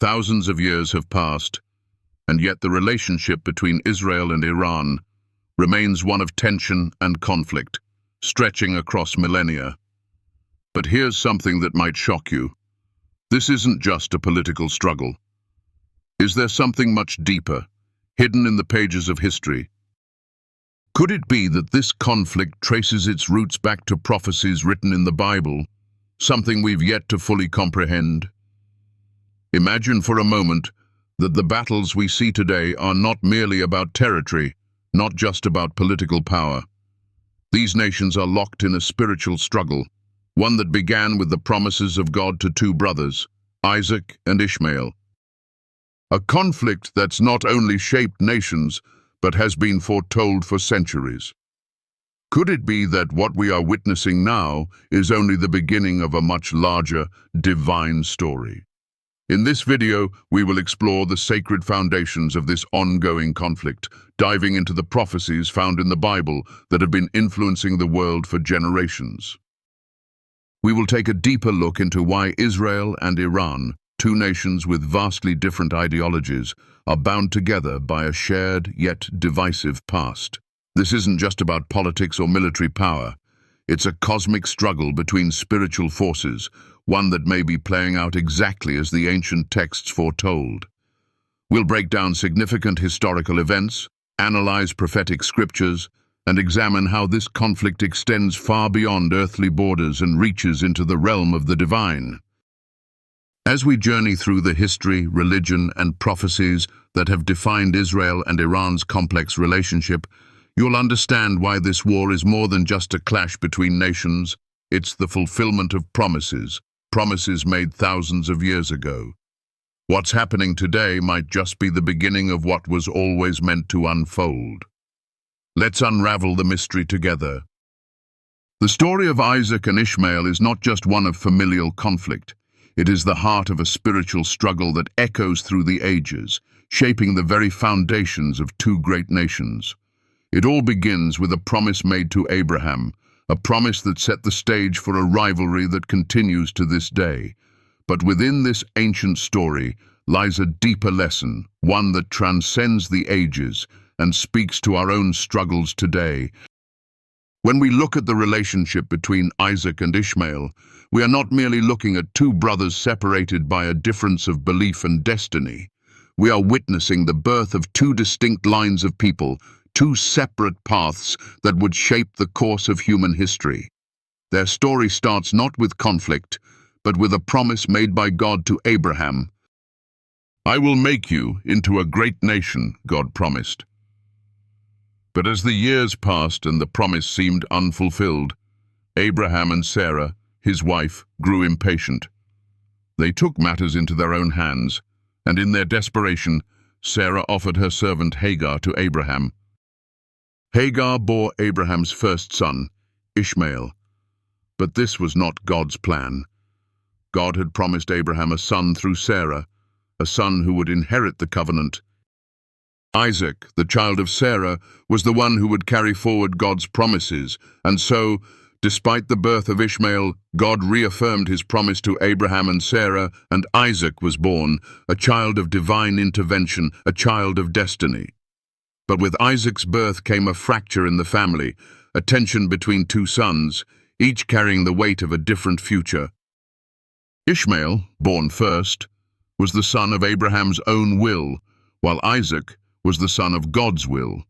Thousands of years have passed, and yet the relationship between Israel and Iran remains one of tension and conflict, stretching across millennia. But here's something that might shock you. This isn't just a political struggle. Is there something much deeper, hidden in the pages of history? Could it be that this conflict traces its roots back to prophecies written in the Bible, something we've yet to fully comprehend? Imagine for a moment that the battles we see today are not merely about territory, not just about political power. These nations are locked in a spiritual struggle, one that began with the promises of God to two brothers, Isaac and Ishmael. A conflict that's not only shaped nations, but has been foretold for centuries. Could it be that what we are witnessing now is only the beginning of a much larger, divine story? In this video, we will explore the sacred foundations of this ongoing conflict, diving into the prophecies found in the Bible that have been influencing the world for generations. We will take a deeper look into why Israel and Iran, two nations with vastly different ideologies, are bound together by a shared yet divisive past. This isn't just about politics or military power. It's a cosmic struggle between spiritual forces, one that may be playing out exactly as the ancient texts foretold. We'll break down significant historical events, analyze prophetic scriptures, and examine how this conflict extends far beyond earthly borders and reaches into the realm of the divine. As we journey through the history, religion, and prophecies that have defined Israel and Iran's complex relationship, you'll understand why this war is more than just a clash between nations. It's the fulfillment of promises made thousands of years ago. What's happening today might just be the beginning of what was always meant to unfold. Let's unravel the mystery together. The story of Isaac and Ishmael is not just one of familial conflict. It is the heart of a spiritual struggle that echoes through the ages, shaping the very foundations of two great nations. It all begins with a promise made to Abraham, a promise that set the stage for a rivalry that continues to this day. But within this ancient story lies a deeper lesson, one that transcends the ages and speaks to our own struggles today. When we look at the relationship between Isaac and Ishmael, we are not merely looking at two brothers separated by a difference of belief and destiny. We are witnessing the birth of two distinct lines of people, two separate paths that would shape the course of human history. Their story starts not with conflict, but with a promise made by God to Abraham. "I will make you into a great nation," God promised. But as the years passed and the promise seemed unfulfilled, Abraham and Sarah, his wife, grew impatient. They took matters into their own hands, and in their desperation, Sarah offered her servant Hagar to Abraham. Hagar bore Abraham's first son, Ishmael. But this was not God's plan. God had promised Abraham a son through Sarah, a son who would inherit the covenant. Isaac, the child of Sarah, was the one who would carry forward God's promises, and so, despite the birth of Ishmael, God reaffirmed his promise to Abraham and Sarah, and Isaac was born, a child of divine intervention, a child of destiny. But with Isaac's birth came a fracture in the family, a tension between two sons, each carrying the weight of a different future. Ishmael, born first, was the son of Abraham's own will, while Isaac was the son of God's will.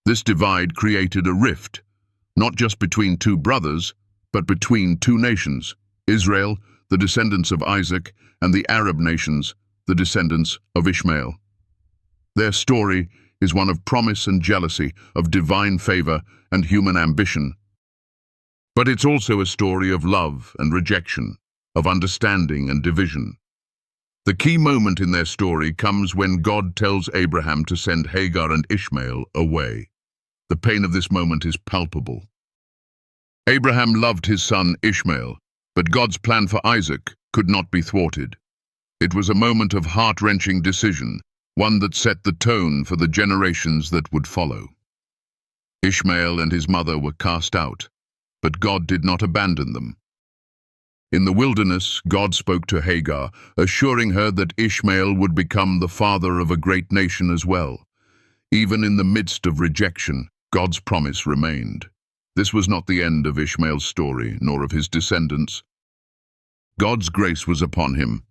This divide created a rift, not just between two brothers, but between two nations, Israel, the descendants of Isaac, and the Arab nations, the descendants of Ishmael. Their story is one of promise and jealousy, of divine favor and human ambition. But it's also a story of love and rejection, of understanding and division. The key moment in their story comes when God tells Abraham to send Hagar and Ishmael away. The pain of this moment is palpable. Abraham loved his son Ishmael, but God's plan for Isaac could not be thwarted. It was a moment of heart-wrenching decision, one that set the tone for the generations that would follow. Ishmael and his mother were cast out, but God did not abandon them. In the wilderness, God spoke to Hagar, assuring her that Ishmael would become the father of a great nation as well. Even in the midst of rejection, God's promise remained. This was not the end of Ishmael's story, nor of his descendants. God's grace was upon him,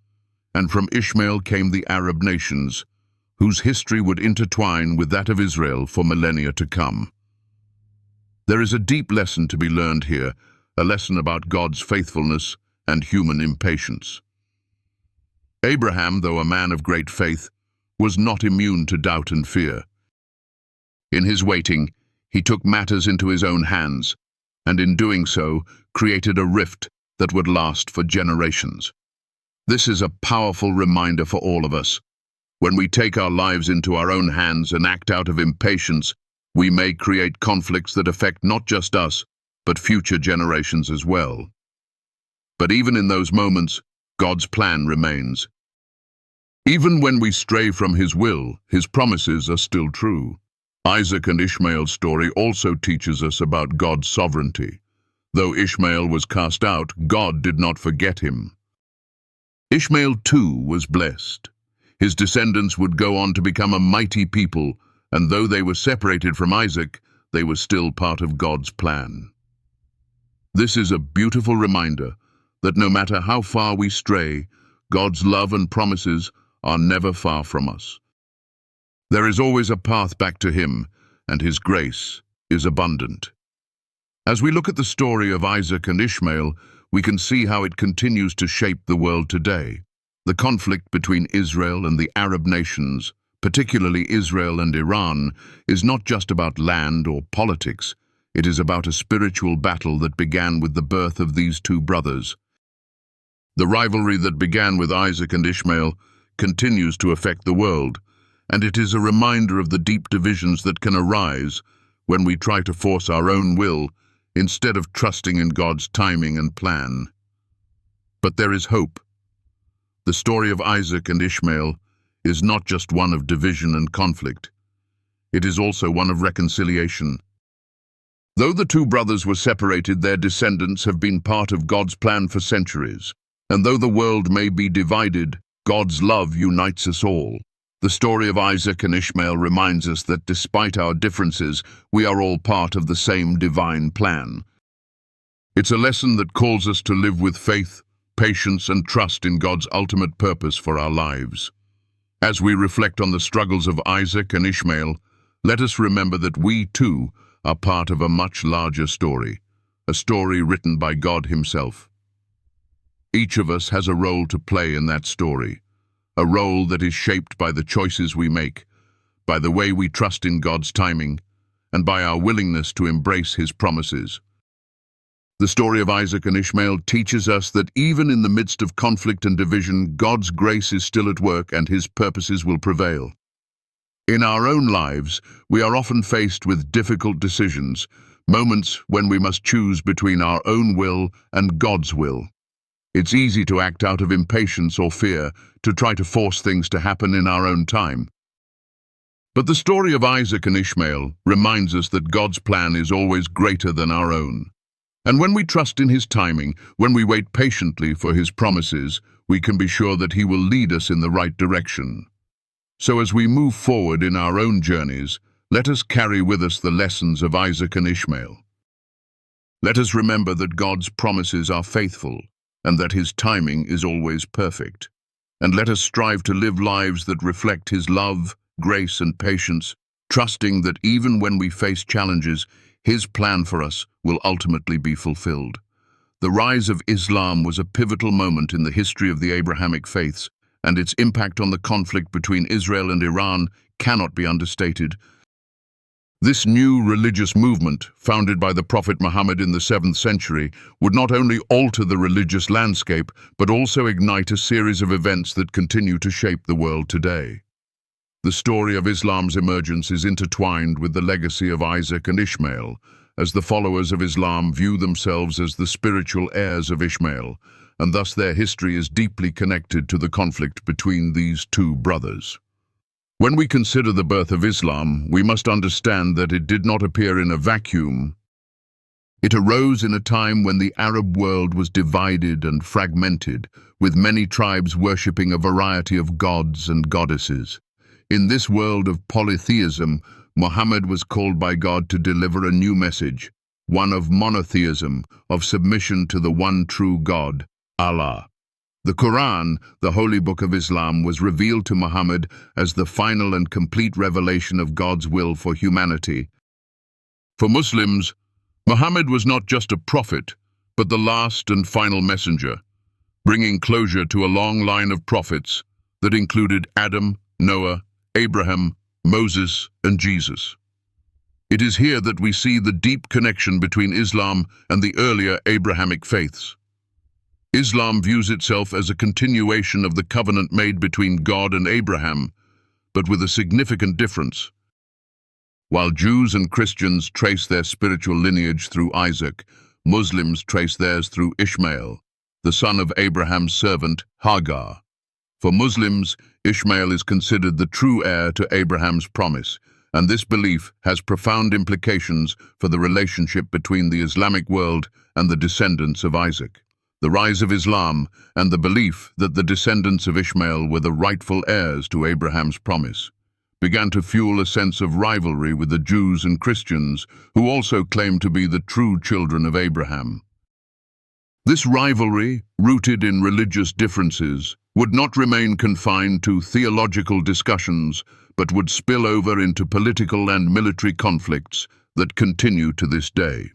and from Ishmael came the Arab nations, whose history would intertwine with that of Israel for millennia to come. There is a deep lesson to be learned here, a lesson about God's faithfulness and human impatience. Abraham, though a man of great faith, was not immune to doubt and fear. In his waiting, he took matters into his own hands, and in doing so, created a rift that would last for generations. This is a powerful reminder for all of us. When we take our lives into our own hands and act out of impatience, we may create conflicts that affect not just us, but future generations as well. But even in those moments, God's plan remains. Even when we stray from His will, His promises are still true. Isaac and Ishmael's story also teaches us about God's sovereignty. Though Ishmael was cast out, God did not forget him. Ishmael too was blessed. His descendants would go on to become a mighty people, and though they were separated from Isaac, they were still part of God's plan. This is a beautiful reminder that no matter how far we stray, God's love and promises are never far from us. There is always a path back to Him, and His grace is abundant. As we look at the story of Isaac and Ishmael, we can see how it continues to shape the world today. The conflict between Israel and the Arab nations, particularly Israel and Iran, is not just about land or politics. It is about a spiritual battle that began with the birth of these two brothers. The rivalry that began with Isaac and Ishmael continues to affect the world, and it is a reminder of the deep divisions that can arise when we try to force our own will instead of trusting in God's timing and plan. But there is hope. The story of Isaac and Ishmael is not just one of division and conflict. It is also one of reconciliation. Though the two brothers were separated, their descendants have been part of God's plan for centuries. And though the world may be divided, God's love unites us all. The story of Isaac and Ishmael reminds us that despite our differences, we are all part of the same divine plan. It's a lesson that calls us to live with faith, patience, and trust in God's ultimate purpose for our lives. As we reflect on the struggles of Isaac and Ishmael, let us remember that we, too, are part of a much larger story, a story written by God Himself. Each of us has a role to play in that story, a role that is shaped by the choices we make, by the way we trust in God's timing, and by our willingness to embrace His promises. The story of Isaac and Ishmael teaches us that even in the midst of conflict and division, God's grace is still at work and His purposes will prevail. In our own lives, we are often faced with difficult decisions, moments when we must choose between our own will and God's will. It's easy to act out of impatience or fear, to try to force things to happen in our own time. But the story of Isaac and Ishmael reminds us that God's plan is always greater than our own. And when we trust in His timing, when we wait patiently for His promises, we can be sure that He will lead us in the right direction. So as we move forward in our own journeys, let us carry with us the lessons of Isaac and Ishmael. Let us remember that God's promises are faithful, and that His timing is always perfect. And let us strive to live lives that reflect His love, grace, and patience, trusting that even when we face challenges, His plan for us will ultimately be fulfilled. The rise of Islam was a pivotal moment in the history of the Abrahamic faiths, and its impact on the conflict between Israel and Iran cannot be understated. This new religious movement, founded by the Prophet Muhammad in the 7th century, would not only alter the religious landscape, but also ignite a series of events that continue to shape the world today. The story of Islam's emergence is intertwined with the legacy of Isaac and Ishmael, as the followers of Islam view themselves as the spiritual heirs of Ishmael, and thus their history is deeply connected to the conflict between these two brothers. When we consider the birth of Islam, we must understand that it did not appear in a vacuum. It arose in a time when the Arab world was divided and fragmented, with many tribes worshipping a variety of gods and goddesses. In this world of polytheism, Muhammad was called by God to deliver a new message, one of monotheism, of submission to the one true God, Allah. The Quran, the holy book of Islam, was revealed to Muhammad as the final and complete revelation of God's will for humanity. For Muslims, Muhammad was not just a prophet, but the last and final messenger, bringing closure to a long line of prophets that included Adam, Noah, Abraham, Moses, and Jesus. It is here that we see the deep connection between Islam and the earlier Abrahamic faiths. Islam views itself as a continuation of the covenant made between God and Abraham, but with a significant difference. While Jews and Christians trace their spiritual lineage through Isaac, Muslims trace theirs through Ishmael, the son of Abraham's servant Hagar. For Muslims, Ishmael is considered the true heir to Abraham's promise, and this belief has profound implications for the relationship between the Islamic world and the descendants of Isaac. The rise of Islam and the belief that the descendants of Ishmael were the rightful heirs to Abraham's promise began to fuel a sense of rivalry with the Jews and Christians who also claimed to be the true children of Abraham. This rivalry, rooted in religious differences, would not remain confined to theological discussions, but would spill over into political and military conflicts that continue to this day.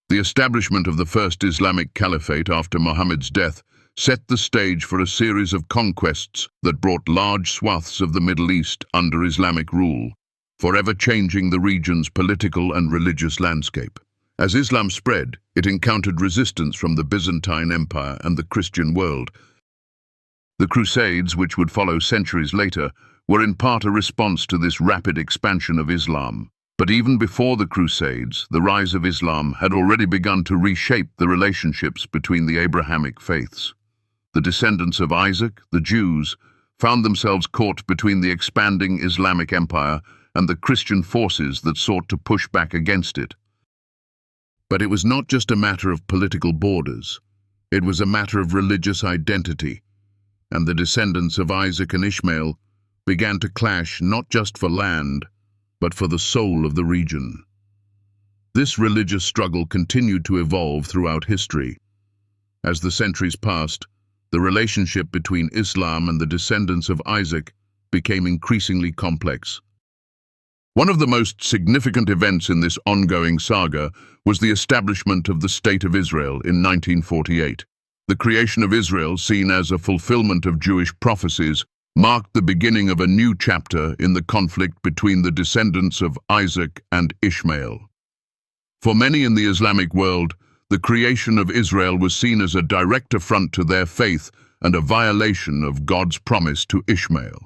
The establishment of the first Islamic caliphate after Muhammad's death set the stage for a series of conquests that brought large swaths of the Middle East under Islamic rule, forever changing the region's political and religious landscape. As Islam spread, it encountered resistance from the Byzantine Empire and the Christian world. The Crusades, which would follow centuries later, were in part a response to this rapid expansion of Islam. But even before the Crusades, the rise of Islam had already begun to reshape the relationships between the Abrahamic faiths. The descendants of Isaac, the Jews, found themselves caught between the expanding Islamic empire and the Christian forces that sought to push back against it. But it was not just a matter of political borders. It was a matter of religious identity, and the descendants of Isaac and Ishmael began to clash not just for land, but for the soul of the region. This religious struggle continued to evolve throughout history. As the centuries passed, the relationship between Islam and the descendants of Isaac became increasingly complex. One of the most significant events in this ongoing saga was the establishment of the State of Israel in 1948. The creation of Israel, seen as a fulfillment of Jewish prophecies, marked the beginning of a new chapter in the conflict between the descendants of Isaac and Ishmael. For many in the Islamic world, the creation of Israel was seen as a direct affront to their faith and a violation of God's promise to Ishmael.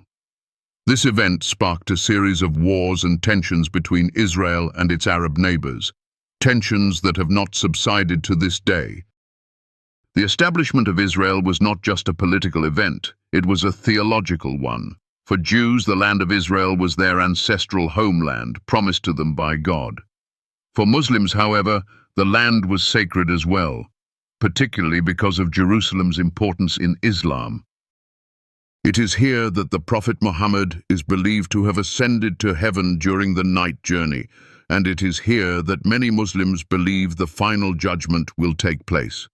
This event sparked a series of wars and tensions between Israel and its Arab neighbors, tensions that have not subsided to this day. The establishment of Israel was not just a political event, it was a theological one. For Jews, the land of Israel was their ancestral homeland, promised to them by God. For Muslims, however, the land was sacred as well, particularly because of Jerusalem's importance in Islam. It is here that the Prophet Muhammad is believed to have ascended to heaven during the night journey, and it is here that many Muslims believe the final judgment will take place.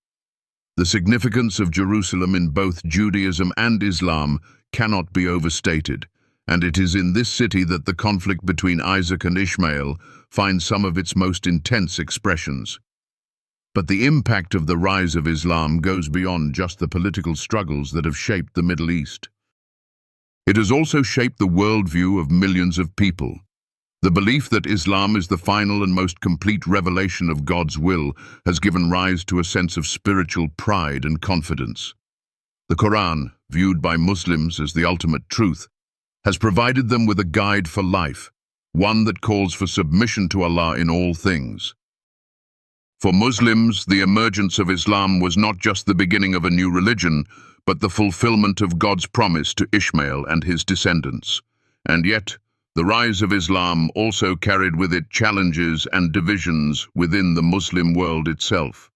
The significance of Jerusalem in both Judaism and Islam cannot be overstated, and it is in this city that the conflict between Isaac and Ishmael finds some of its most intense expressions. But the impact of the rise of Islam goes beyond just the political struggles that have shaped the Middle East. It has also shaped the worldview of millions of people. The belief that Islam is the final and most complete revelation of God's will has given rise to a sense of spiritual pride and confidence. The Quran, viewed by Muslims as the ultimate truth, has provided them with a guide for life, one that calls for submission to Allah in all things. For Muslims, the emergence of Islam was not just the beginning of a new religion, but the fulfillment of God's promise to Ishmael and his descendants. And yet, The rise of Islam also carried with it challenges and divisions within the Muslim world itself.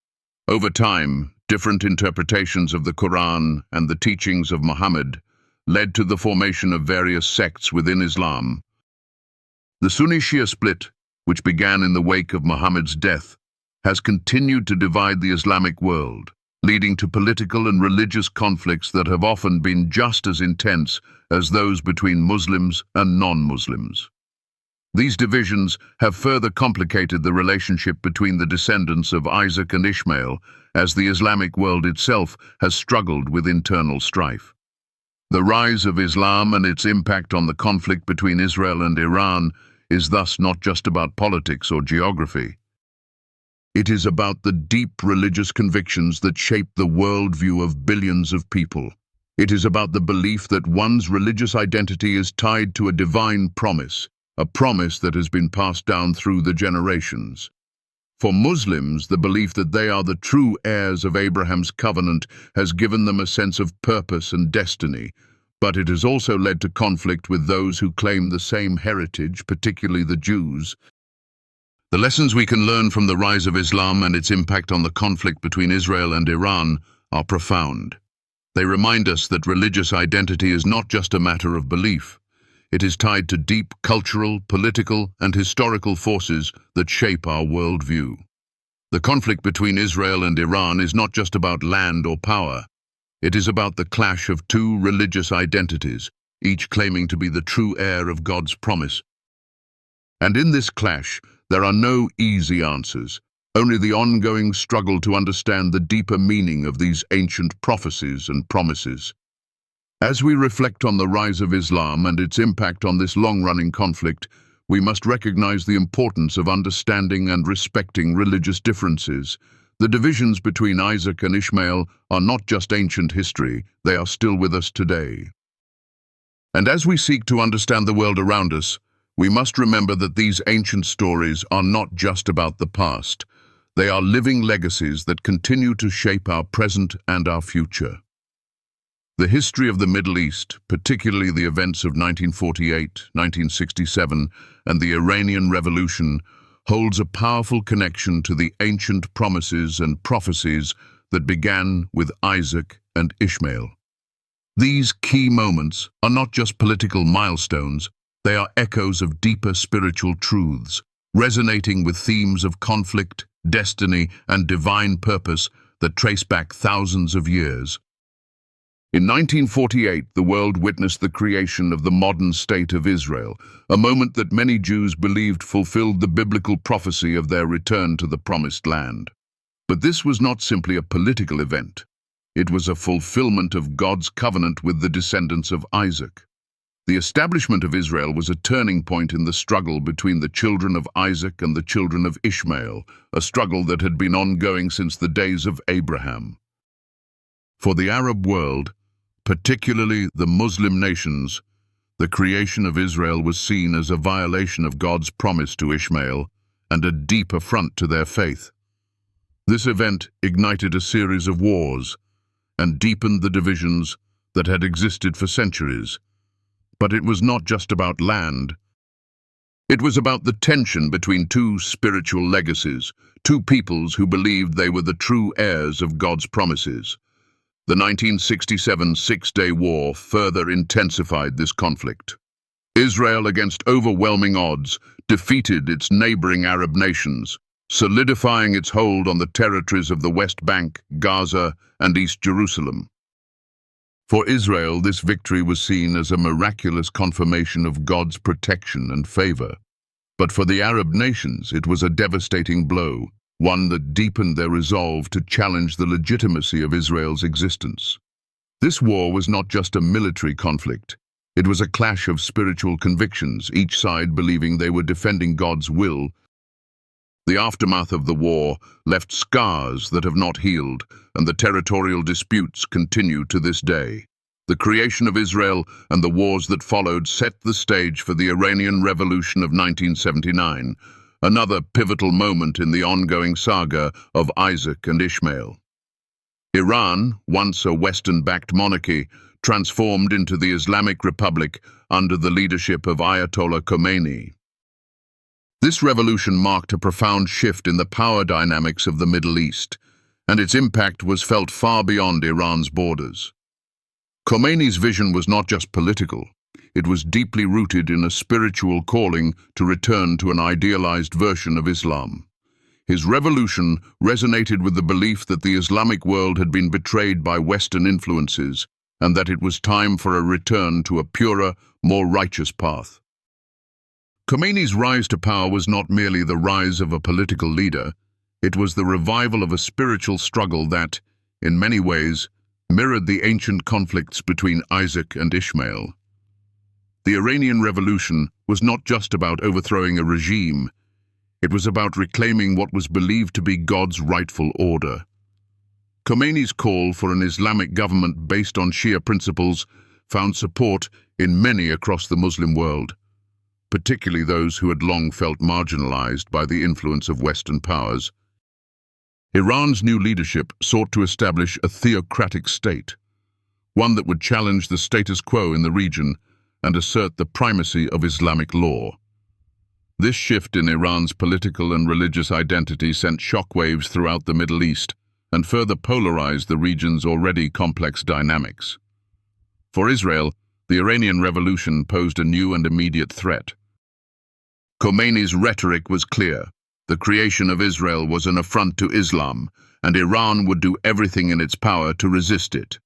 Over time, different interpretations of the Quran and the teachings of Muhammad led to the formation of various sects within Islam. The Sunni-Shia split, which began in the wake of Muhammad's death, has continued to divide the Islamic world, leading to political and religious conflicts that have often been just as intense as those between Muslims and non-Muslims. These divisions have further complicated the relationship between the descendants of Isaac and Ishmael, as the Islamic world itself has struggled with internal strife. The rise of Islam and its impact on the conflict between Israel and Iran is thus not just about politics or geography. It is about the deep religious convictions that shape the worldview of billions of people. It is about the belief that one's religious identity is tied to a divine promise, a promise that has been passed down through the generations. For Muslims, the belief that they are the true heirs of Abraham's covenant has given them a sense of purpose and destiny, but it has also led to conflict with those who claim the same heritage, particularly the Jews. The lessons we can learn from the rise of Islam and its impact on the conflict between Israel and Iran are profound. They remind us that religious identity is not just a matter of belief. It is tied to deep cultural, political, and historical forces that shape our worldview. The conflict between Israel and Iran is not just about land or power. It is about the clash of two religious identities, each claiming to be the true heir of God's promise. And in this clash, there are no easy answers, only the ongoing struggle to understand the deeper meaning of these ancient prophecies and promises. As we reflect on the rise of Islam and its impact on this long-running conflict, we must recognize the importance of understanding and respecting religious differences. The divisions between Isaac and Ishmael are not just ancient history, they are still with us today. And as we seek to understand the world around us, we must remember that these ancient stories are not just about the past. They are living legacies that continue to shape our present and our future. The history of the Middle East, particularly the events of 1948, 1967, and the Iranian Revolution, holds a powerful connection to the ancient promises and prophecies that began with Isaac and Ishmael. These key moments are not just political milestones, they are echoes of deeper spiritual truths, resonating with themes of conflict, destiny, and divine purpose that trace back thousands of years. In 1948, the world witnessed the creation of the modern state of Israel, a moment that many Jews believed fulfilled the biblical prophecy of their return to the Promised Land. But this was not simply a political event. It was a fulfillment of God's covenant with the descendants of Isaac. The establishment of Israel was a turning point in the struggle between the children of Isaac and the children of Ishmael, a struggle that had been ongoing since the days of Abraham. For the Arab world, particularly the Muslim nations, the creation of Israel was seen as a violation of God's promise to Ishmael and a deep affront to their faith. This event ignited a series of wars and deepened the divisions that had existed for centuries. But it was not just about land. It was about the tension between two spiritual legacies, two peoples who believed they were the true heirs of God's promises. The 1967 Six-Day War further intensified this conflict. Israel, against overwhelming odds, defeated its neighboring Arab nations, solidifying its hold on the territories of the West Bank, Gaza, and East Jerusalem. For Israel, this victory was seen as a miraculous confirmation of God's protection and favor. But for the Arab nations, it was a devastating blow, one that deepened their resolve to challenge the legitimacy of Israel's existence. This war was not just a military conflict. It was a clash of spiritual convictions, each side believing they were defending God's will. The aftermath of the war left scars that have not healed, and the territorial disputes continue to this day. The creation of Israel and the wars that followed set the stage for the Iranian Revolution of 1979, another pivotal moment in the ongoing saga of Isaac and Ishmael. Iran, once a Western-backed monarchy, transformed into the Islamic Republic under the leadership of Ayatollah Khomeini. This revolution marked a profound shift in the power dynamics of the Middle East, and its impact was felt far beyond Iran's borders. Khomeini's vision was not just political, it was deeply rooted in a spiritual calling to return to an idealized version of Islam. His revolution resonated with the belief that the Islamic world had been betrayed by Western influences and that it was time for a return to a purer, more righteous path. Khomeini's rise to power was not merely the rise of a political leader, it was the revival of a spiritual struggle that, in many ways, mirrored the ancient conflicts between Isaac and Ishmael. The Iranian Revolution was not just about overthrowing a regime, it was about reclaiming what was believed to be God's rightful order. Khomeini's call for an Islamic government based on Shia principles found support in many across the Muslim world, particularly those who had long felt marginalized by the influence of Western powers. Iran's new leadership sought to establish a theocratic state, one that would challenge the status quo in the region and assert the primacy of Islamic law. This shift in Iran's political and religious identity sent shockwaves throughout the Middle East and further polarized the region's already complex dynamics. For Israel, the Iranian Revolution posed a new and immediate threat. Khomeini's rhetoric was clear. The creation of Israel was an affront to Islam, and Iran would do everything in its power to resist it.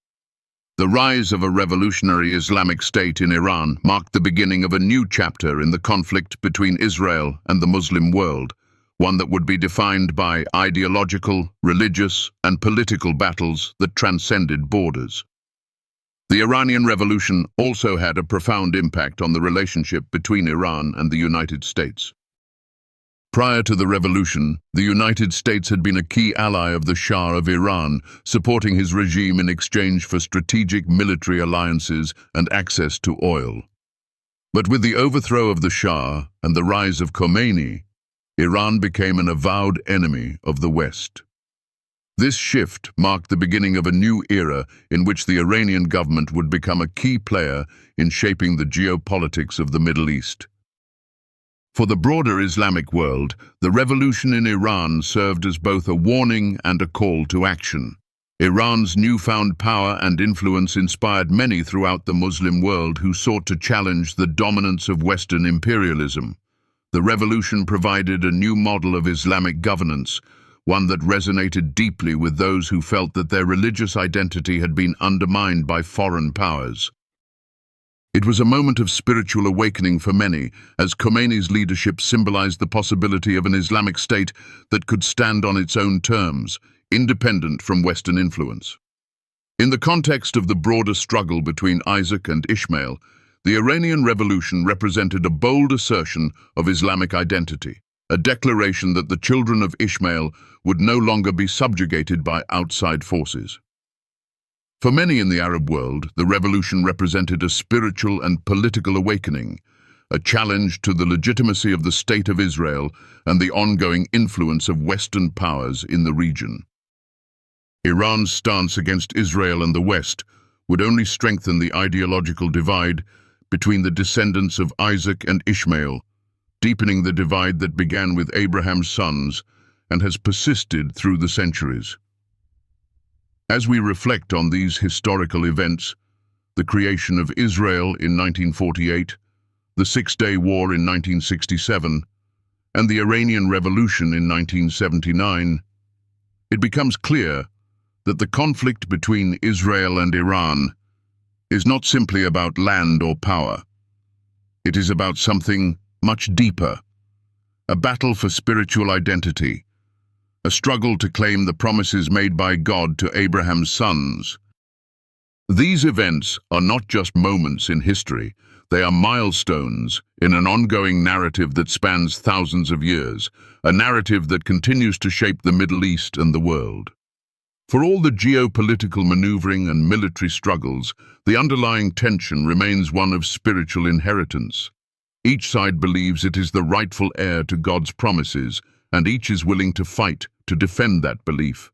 The rise of a revolutionary Islamic State in Iran marked the beginning of a new chapter in the conflict between Israel and the Muslim world, one that would be defined by ideological, religious, and political battles that transcended borders. The Iranian Revolution also had a profound impact on the relationship between Iran and the United States. Prior to the revolution, the United States had been a key ally of the Shah of Iran, supporting his regime in exchange for strategic military alliances and access to oil. But with the overthrow of the Shah and the rise of Khomeini, Iran became an avowed enemy of the West. This shift marked the beginning of a new era in which the Iranian government would become a key player in shaping the geopolitics of the Middle East. For the broader Islamic world, the revolution in Iran served as both a warning and a call to action. Iran's newfound power and influence inspired many throughout the Muslim world who sought to challenge the dominance of Western imperialism. The revolution provided a new model of Islamic governance, one that resonated deeply with those who felt that their religious identity had been undermined by foreign powers. It was a moment of spiritual awakening for many, as Khomeini's leadership symbolized the possibility of an Islamic state that could stand on its own terms, independent from Western influence. In the context of the broader struggle between Isaac and Ishmael, the Iranian Revolution represented a bold assertion of Islamic identity, a declaration that the children of Ishmael would no longer be subjugated by outside forces. For many in the Arab world, the revolution represented a spiritual and political awakening, a challenge to the legitimacy of the State of Israel and the ongoing influence of Western powers in the region. Iran's stance against Israel and the West would only strengthen the ideological divide between the descendants of Isaac and Ishmael, deepening the divide that began with Abraham's sons and has persisted through the centuries. As we reflect on these historical events, the creation of Israel in 1948, the Six-Day War in 1967, and the Iranian Revolution in 1979, it becomes clear that the conflict between Israel and Iran is not simply about land or power. It is about something much deeper, a battle for spiritual identity, a struggle to claim the promises made by God to Abraham's sons. These events are not just moments in history, they are milestones in an ongoing narrative that spans thousands of years, a narrative that continues to shape the Middle East and the world. For all the geopolitical maneuvering and military struggles, the underlying tension remains one of spiritual inheritance. Each side believes it is the rightful heir to God's promises, and each is willing to fight to defend that belief.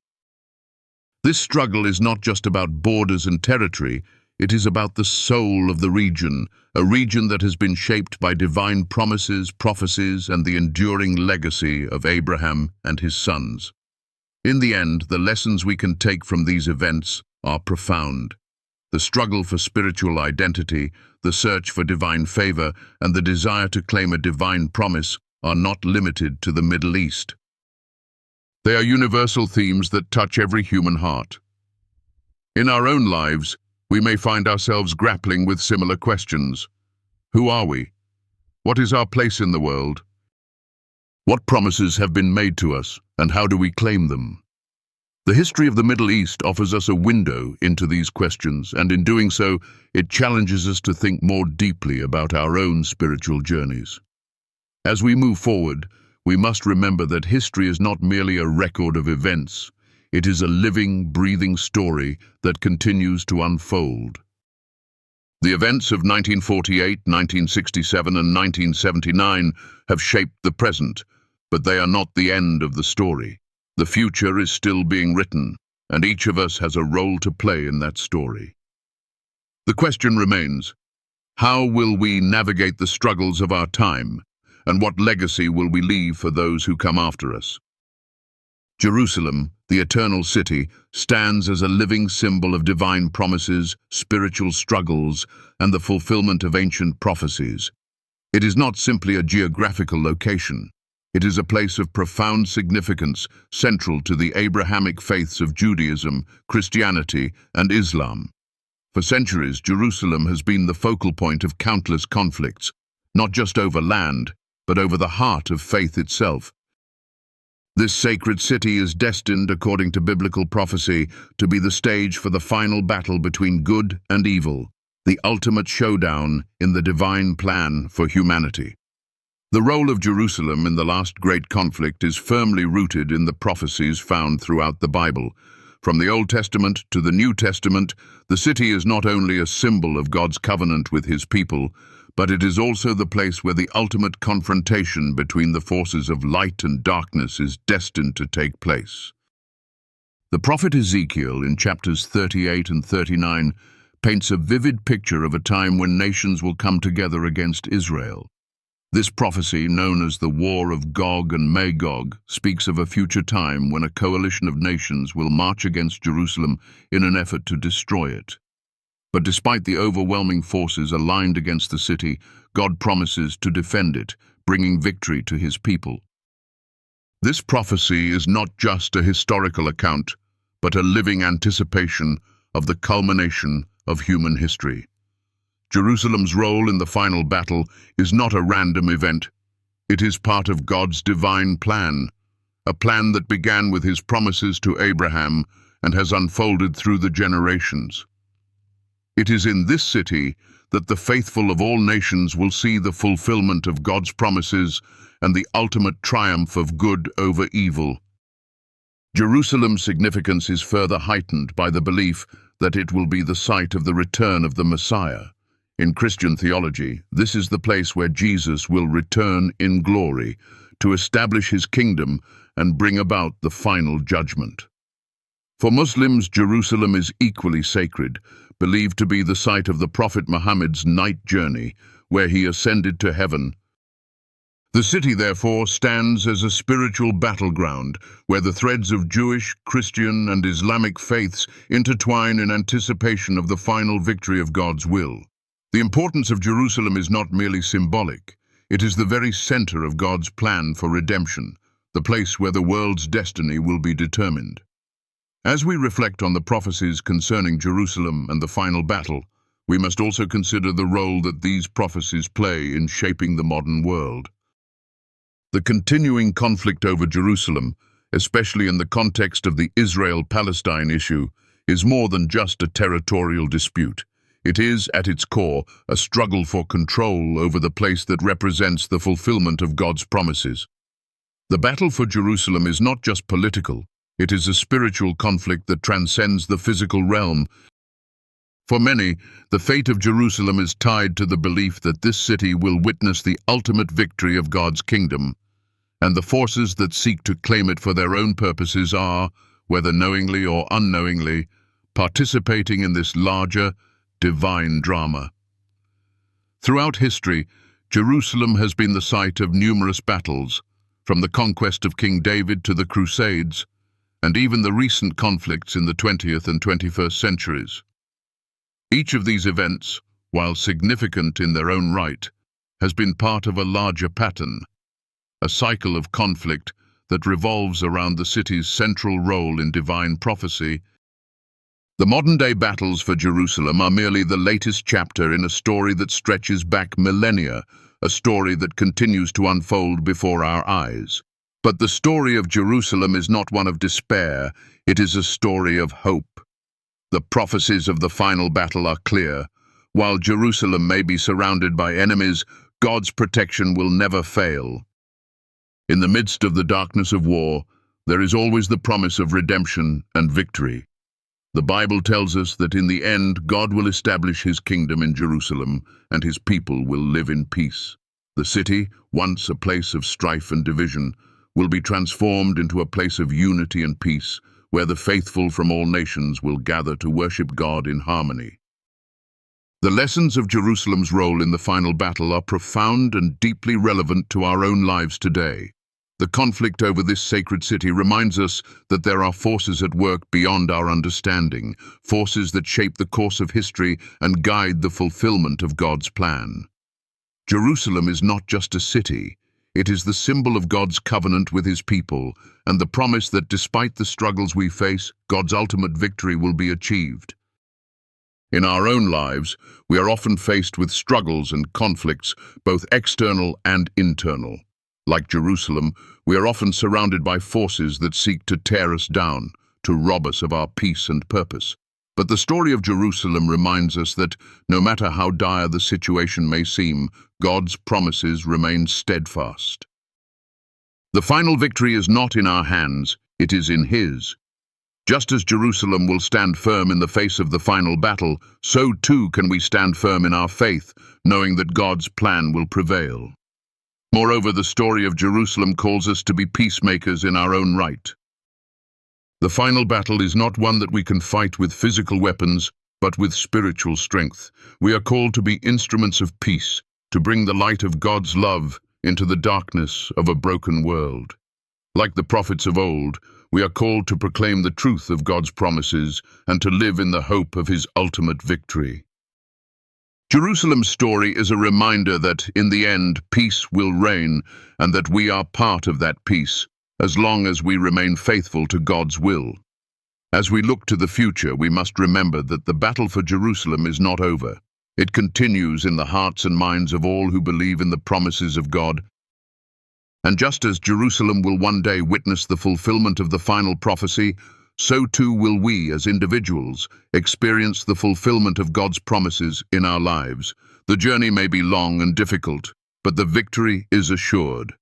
This struggle is not just about borders and territory, It is about the soul of the region, a region that has been shaped by divine promises, prophecies, and the enduring legacy of Abraham and his sons. In the end, the lessons we can take from these events are profound. The struggle for spiritual identity, the search for divine favor, and the desire to claim a divine promise are not limited to the Middle East. They are universal themes that touch every human heart. In our own lives, we may find ourselves grappling with similar questions. Who are we? What is our place in the world? What promises have been made to us, and how do we claim them? The history of the Middle East offers us a window into these questions, and in doing so, it challenges us to think more deeply about our own spiritual journeys. As we move forward, we must remember that history is not merely a record of events. It is a living, breathing story that continues to unfold. The events of 1948, 1967, and 1979 have shaped the present, but they are not the end of the story. The future is still being written, and each of us has a role to play in that story. The question remains, how will we navigate the struggles of our time, and what legacy will we leave for those who come after us? Jerusalem, the eternal city, stands as a living symbol of divine promises, spiritual struggles, and the fulfillment of ancient prophecies. It is not simply a geographical location. It is a place of profound significance, central to the Abrahamic faiths of Judaism, Christianity, and Islam. For centuries, Jerusalem has been the focal point of countless conflicts, not just over land, but over the heart of faith itself. This sacred city is destined, according to biblical prophecy, to be the stage for the final battle between good and evil, the ultimate showdown in the divine plan for humanity. The role of Jerusalem in the last great conflict is firmly rooted in the prophecies found throughout the Bible. From the Old Testament to the New Testament, the city is not only a symbol of God's covenant with his people, but it is also the place where the ultimate confrontation between the forces of light and darkness is destined to take place. The prophet Ezekiel, in chapters 38 and 39, paints a vivid picture of a time when nations will come together against Israel. This prophecy, known as the War of Gog and Magog, speaks of a future time when a coalition of nations will march against Jerusalem in an effort to destroy it. But despite the overwhelming forces aligned against the city, God promises to defend it, bringing victory to his people. This prophecy is not just a historical account, but a living anticipation of the culmination of human history. Jerusalem's role in the final battle is not a random event. It is part of God's divine plan, a plan that began with his promises to Abraham and has unfolded through the generations. It is in this city that the faithful of all nations will see the fulfillment of God's promises and the ultimate triumph of good over evil. Jerusalem's significance is further heightened by the belief that it will be the site of the return of the Messiah. In Christian theology, this is the place where Jesus will return in glory to establish his kingdom and bring about the final judgment. For Muslims, Jerusalem is equally sacred, believed to be the site of the Prophet Muhammad's night journey, where he ascended to heaven. The city, therefore, stands as a spiritual battleground, where the threads of Jewish, Christian, and Islamic faiths intertwine in anticipation of the final victory of God's will. The importance of Jerusalem is not merely symbolic. It is the very center of God's plan for redemption, the place where the world's destiny will be determined. As we reflect on the prophecies concerning Jerusalem and the final battle, we must also consider the role that these prophecies play in shaping the modern world. The continuing conflict over Jerusalem, especially in the context of the Israel-Palestine issue, is more than just a territorial dispute. It is, at its core, a struggle for control over the place that represents the fulfillment of God's promises. The battle for Jerusalem is not just political, it is a spiritual conflict that transcends the physical realm. For many, the fate of Jerusalem is tied to the belief that this city will witness the ultimate victory of God's kingdom, and the forces that seek to claim it for their own purposes are, whether knowingly or unknowingly, participating in this larger, divine drama. Throughout history, Jerusalem has been the site of numerous battles, from the conquest of King David to the Crusades, and even the recent conflicts in the 20th and 21st centuries. Each of these events, while significant in their own right, has been part of a larger pattern, a cycle of conflict that revolves around the city's central role in divine prophecy. The modern-day battles for Jerusalem are merely the latest chapter in a story that stretches back millennia, a story that continues to unfold before our eyes. But the story of Jerusalem is not one of despair, it is a story of hope. The prophecies of the final battle are clear. While Jerusalem may be surrounded by enemies, God's protection will never fail. In the midst of the darkness of war, there is always the promise of redemption and victory. The Bible tells us that in the end, God will establish his kingdom in Jerusalem, and his people will live in peace. The city, once a place of strife and division, will be transformed into a place of unity and peace, where the faithful from all nations will gather to worship God in harmony. The lessons of Jerusalem's role in the final battle are profound and deeply relevant to our own lives today. The conflict over this sacred city reminds us that there are forces at work beyond our understanding, forces that shape the course of history and guide the fulfillment of God's plan. Jerusalem is not just a city, it is the symbol of God's covenant with his people, and the promise that despite the struggles we face, God's ultimate victory will be achieved. In our own lives, we are often faced with struggles and conflicts, both external and internal. Like Jerusalem, we are often surrounded by forces that seek to tear us down, to rob us of our peace and purpose. But the story of Jerusalem reminds us that, no matter how dire the situation may seem, God's promises remain steadfast. The final victory is not in our hands, it is in his. Just as Jerusalem will stand firm in the face of the final battle, so too can we stand firm in our faith, knowing that God's plan will prevail. Moreover, the story of Jerusalem calls us to be peacemakers in our own right. The final battle is not one that we can fight with physical weapons, but with spiritual strength. We are called to be instruments of peace, to bring the light of God's love into the darkness of a broken world. Like the prophets of old, we are called to proclaim the truth of God's promises and to live in the hope of his ultimate victory. Jerusalem's story is a reminder that, in the end, peace will reign, and that we are part of that peace, as long as we remain faithful to God's will. As we look to the future, we must remember that the battle for Jerusalem is not over. It continues in the hearts and minds of all who believe in the promises of God. And just as Jerusalem will one day witness the fulfillment of the final prophecy, so too will we, as individuals, experience the fulfillment of God's promises in our lives. The journey may be long and difficult, but the victory is assured.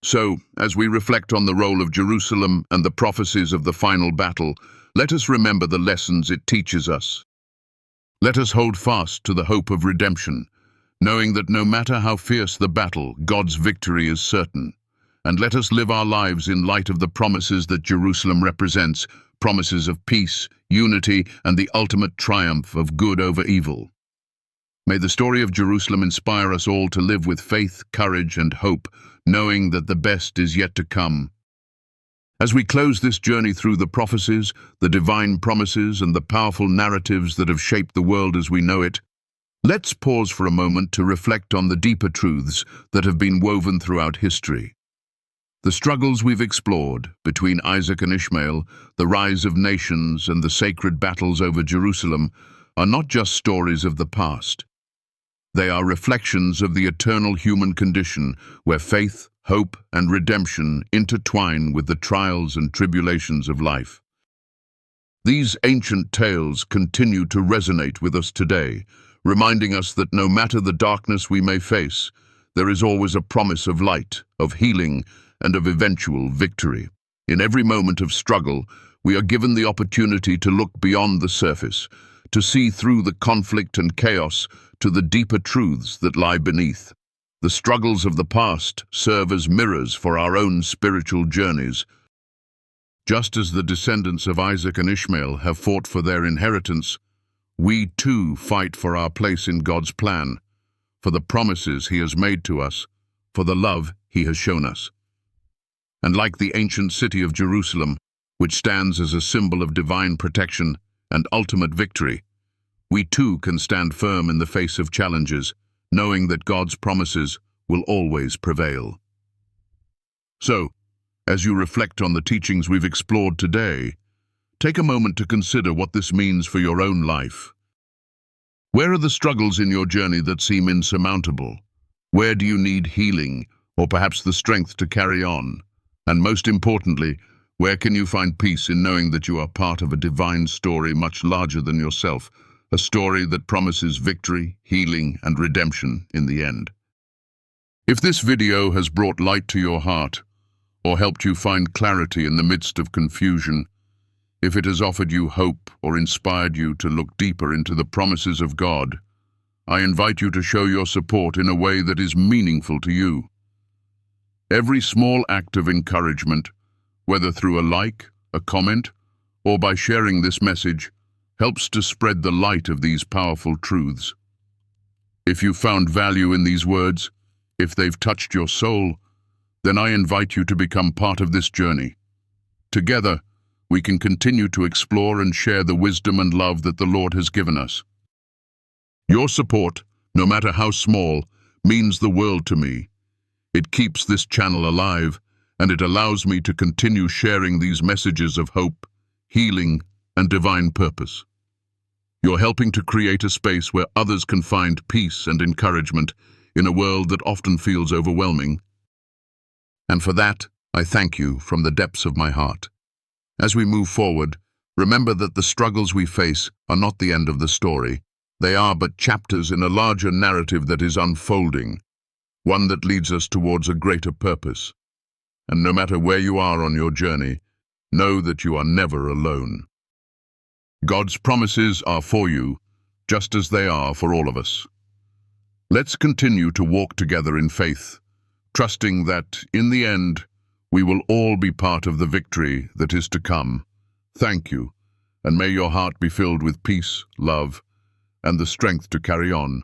So, as we reflect on the role of Jerusalem and the prophecies of the final battle, let us remember the lessons it teaches us. Let us hold fast to the hope of redemption, knowing that no matter how fierce the battle, God's victory is certain. And let us live our lives in light of the promises that Jerusalem represents, promises of peace, unity, and the ultimate triumph of good over evil. May the story of Jerusalem inspire us all to live with faith, courage, and hope, knowing that the best is yet to come. As we close this journey through the prophecies, the divine promises, and the powerful narratives that have shaped the world as we know it, let's pause for a moment to reflect on the deeper truths that have been woven throughout history. The struggles we've explored, between Isaac and Ishmael, the rise of nations, and the sacred battles over Jerusalem, are not just stories of the past. They are reflections of the eternal human condition, where faith, hope, and redemption intertwine with the trials and tribulations of life. These ancient tales continue to resonate with us today, reminding us that no matter the darkness we may face, there is always a promise of light, of healing, and of eventual victory. In every moment of struggle, we are given the opportunity to look beyond the surface, to see through the conflict and chaos to the deeper truths that lie beneath. The struggles of the past serve as mirrors for our own spiritual journeys. Just as the descendants of Isaac and Ishmael have fought for their inheritance, we too fight for our place in God's plan, for the promises He has made to us, for the love He has shown us. And like the ancient city of Jerusalem, which stands as a symbol of divine protection and ultimate victory, we too can stand firm in the face of challenges, knowing that God's promises will always prevail. So, as you reflect on the teachings we've explored today, take a moment to consider what this means for your own life. Where are the struggles in your journey that seem insurmountable? Where do you need healing, or perhaps the strength to carry on? And most importantly, where can you find peace in knowing that you are part of a divine story much larger than yourself, a story that promises victory, healing, and redemption in the end? If this video has brought light to your heart, or helped you find clarity in the midst of confusion, if it has offered you hope or inspired you to look deeper into the promises of God, I invite you to show your support in a way that is meaningful to you. Every small act of encouragement, whether through a like, a comment, or by sharing this message, helps to spread the light of these powerful truths. If you found value in these words, if they've touched your soul, then I invite you to become part of this journey. Together, we can continue to explore and share the wisdom and love that the Lord has given us. Your support, no matter how small, means the world to me. It keeps this channel alive, and it allows me to continue sharing these messages of hope, healing, and divine purpose. You're helping to create a space where others can find peace and encouragement in a world that often feels overwhelming. And for that, I thank you from the depths of my heart. As we move forward, remember that the struggles we face are not the end of the story. They are but chapters in a larger narrative that is unfolding, one that leads us towards a greater purpose. And no matter where you are on your journey, know that you are never alone. God's promises are for you, just as they are for all of us. Let's continue to walk together in faith, trusting that, in the end, we will all be part of the victory that is to come. Thank you, and may your heart be filled with peace, love, and the strength to carry on.